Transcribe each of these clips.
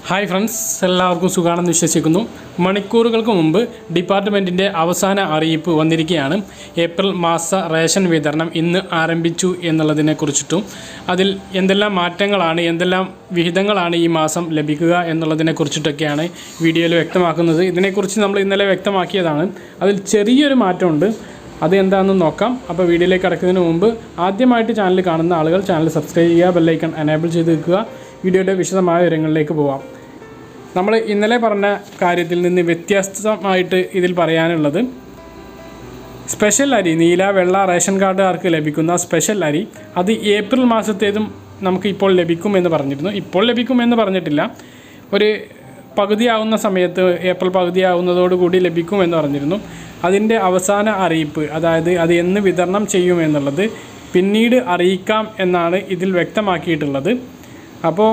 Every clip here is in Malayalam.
ഹായ് ഫ്രണ്ട്സ്, എല്ലാവർക്കും സുഖാണെന്ന് വിശ്വസിക്കുന്നു. മണിക്കൂറുകൾക്ക് മുമ്പ് ഡിപ്പാർട്ട്മെൻറ്റിൻ്റെ അവസാന അറിയിപ്പ് വന്നിരിക്കുകയാണ്. ഏപ്രിൽ മാസ റേഷൻ വിതരണം ഇന്ന് ആരംഭിച്ചു എന്നുള്ളതിനെക്കുറിച്ചിട്ടും അതിൽ എന്തെല്ലാം മാറ്റങ്ങളാണ്, എന്തെല്ലാം വിഹിതങ്ങളാണ് ഈ മാസം ലഭിക്കുക എന്നുള്ളതിനെക്കുറിച്ചിട്ടൊക്കെയാണ് വീഡിയോയിൽ വ്യക്തമാക്കുന്നത്. ഇതിനെക്കുറിച്ച് നമ്മൾ ഇന്നലെ വ്യക്തമാക്കിയതാണ്. അതിൽ ചെറിയൊരു മാറ്റമുണ്ട്. അത് എന്താണെന്ന് നോക്കാം. അപ്പോൾ വീഡിയോയിലേക്ക് കടക്കുന്നതിന് മുമ്പ് ആദ്യമായിട്ട് ചാനൽ കാണുന്ന ആളുകൾ ചാനൽ സബ്സ്ക്രൈബ് ചെയ്യുക, ബെല്ലൈക്കൺ എനേബിൾ ചെയ്ത് വെക്കുക. വീഡിയോയുടെ വിശദമായ വിവരങ്ങളിലേക്ക് പോവാം. നമ്മൾ ഇന്നലെ പറഞ്ഞ കാര്യത്തിൽ നിന്ന് വ്യത്യസ്തമായിട്ട് ഇതിൽ പറയാനുള്ളത്, സ്പെഷ്യൽ അരി, നീല വെള്ള റേഷൻ കാർഡുകാർക്ക് ലഭിക്കുന്ന സ്പെഷ്യൽ അരി അത് ഏപ്രിൽ മാസത്തേതും നമുക്ക് ഇപ്പോൾ ലഭിക്കുമെന്ന് പറഞ്ഞിരുന്നു. ഇപ്പോൾ ലഭിക്കുമെന്ന് പറഞ്ഞിട്ടില്ല, ഒരു പകുതിയാവുന്ന സമയത്ത്, ഏപ്രിൽ പകുതിയാവുന്നതോടുകൂടി ലഭിക്കുമെന്ന് പറഞ്ഞിരുന്നു. അതിൻ്റെ അവസാന അറിയിപ്പ്, അതായത് അത് എന്ന് വിതരണം ചെയ്യുമെന്നുള്ളത് പിന്നീട് അറിയിക്കാം എന്നാണ് ഇതിൽ വ്യക്തമാക്കിയിട്ടുള്ളത്. അപ്പോൾ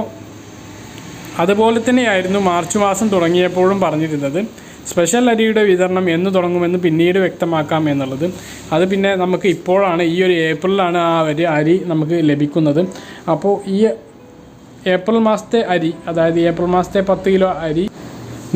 അതുപോലെ തന്നെയായിരുന്നു മാർച്ച് മാസം തുടങ്ങിയപ്പോഴും പറഞ്ഞിരുന്നത്. സ്പെഷ്യൽ അരിയുടെ വിതരണം എന്ന് തുടങ്ങുമെന്ന് പിന്നീട് വ്യക്തമാക്കാം എന്നുള്ളത്. അത് പിന്നെ നമുക്ക് ഇപ്പോഴാണ്, ഈ ഒരു ഏപ്രിലാണ് ആ ഒരു അരി നമുക്ക് ലഭിക്കുന്നത്. അപ്പോൾ ഈ ഏപ്രിൽ മാസത്തെ അരി, അതായത് ഏപ്രിൽ മാസത്തെ 10 കിലോ അരി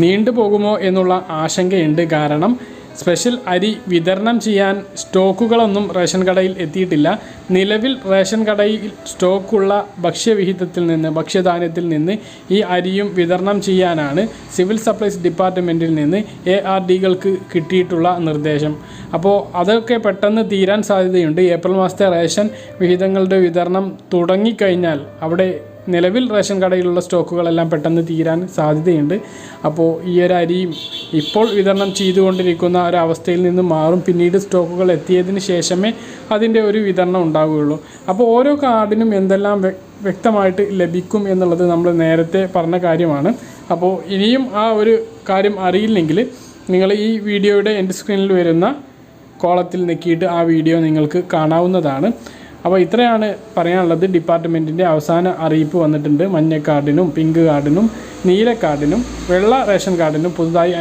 നീണ്ടു പോകുമോ എന്നുള്ള ആശങ്കയുണ്ട്. കാരണം സ്പെഷ്യൽ അരി വിതരണം ചെയ്യാൻ സ്റ്റോക്കുകളൊന്നും റേഷൻ കടയിൽ എത്തിയിട്ടില്ല. നിലവിൽ റേഷൻ കടയിൽ സ്റ്റോക്കുള്ള ഭക്ഷ്യവിഹിതത്തിൽ നിന്ന്, ഭക്ഷ്യധാന്യത്തിൽ നിന്ന് ഈ അരിയും വിതരണം ചെയ്യാനാണ് സിവിൽ സപ്ലൈസ് ഡിപ്പാർട്ട്മെൻറ്റിൽ നിന്ന് ARDകൾക്ക് കിട്ടിയിട്ടുള്ള നിർദ്ദേശം. അപ്പോൾ അതൊക്കെ പെട്ടെന്ന് തീരാൻ സാധ്യതയുണ്ട്. ഏപ്രിൽ മാസത്തെ റേഷൻ വിഹിതങ്ങളുടെ വിതരണം തുടങ്ങിക്കഴിഞ്ഞാൽ അവിടെ നിലവിൽ റേഷൻ കടയിലുള്ള സ്റ്റോക്കുകളെല്ലാം പെട്ടെന്ന് തീരാൻ സാധ്യതയുണ്ട്. അപ്പോൾ ഈ ഒരു അരിയും ഇപ്പോൾ വിതരണം ചെയ്തുകൊണ്ടിരിക്കുന്ന ഒരവസ്ഥയിൽ നിന്ന് മാറും. പിന്നീട് സ്റ്റോക്കുകൾ എത്തിയതിന് ശേഷമേ അതിൻ്റെ ഒരു വിതരണം ഉണ്ടാവുകയുള്ളൂ. അപ്പോൾ ഓരോ കാർഡിനും എന്തെല്ലാം വ്യക്തമായിട്ട് ലഭിക്കും എന്നുള്ളത് നമ്മൾ നേരത്തെ പറഞ്ഞ കാര്യമാണ്. അപ്പോൾ ഇനിയും ആ ഒരു കാര്യം അറിയില്ലെങ്കിൽ നിങ്ങൾ ഈ വീഡിയോയുടെ എൻഡ് സ്ക്രീനിൽ വരുന്ന കോളത്തിൽ ഞെക്കിയിട്ട് ആ വീഡിയോ നിങ്ങൾക്ക് കാണാവുന്നതാണ്. അപ്പോൾ ഇത്രയാണ് പറയാനുള്ളത്. ഡിപ്പാർട്ട്മെൻറ്റിൻ്റെ അവസാന അറിയിപ്പ് വന്നിട്ടുണ്ട്. മഞ്ഞ കാർഡിനും പിങ്ക് കാർഡിനും നീല കാർഡിനും വെള്ള റേഷൻ കാർഡിനും പുതുതായി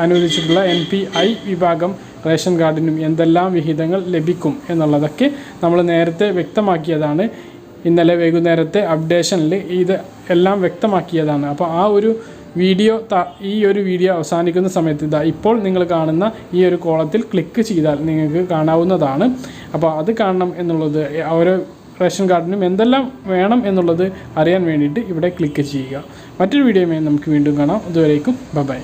അനുവദിച്ചിട്ടുള്ള NPI വിഭാഗം റേഷൻ കാർഡിനും എന്തെല്ലാം വിഹിതങ്ങൾ ലഭിക്കും എന്നുള്ളതൊക്കെ നമ്മൾ നേരത്തെ വ്യക്തമാക്കിയതാണ്. ഇന്നലെ വൈകുന്നേരത്തെ അപ്ഡേഷനിൽ ഇത് എല്ലാം വ്യക്തമാക്കിയതാണ്. അപ്പോൾ ആ ഒരു ഈ ഒരു വീഡിയോ അവസാനിക്കുന്ന സമയത്ത് ഇപ്പോൾ നിങ്ങൾ കാണുന്ന ഈ ഒരു കോളത്തിൽ ക്ലിക്ക് ചെയ്താൽ നിങ്ങൾക്ക് കാണാവുന്നതാണ്. അപ്പോൾ അത് കാണണം എന്നുള്ളത്, ഓരോ റേഷൻ കാർഡിനും എന്തെല്ലാം വേണം എന്നുള്ളത് അറിയാൻ വേണ്ടിയിട്ട് ഇവിടെ ക്ലിക്ക് ചെയ്യുക. മറ്റൊരു വീഡിയോയുമായി നമുക്ക് വീണ്ടും കാണാം. അതുവരേക്കും ബൈ.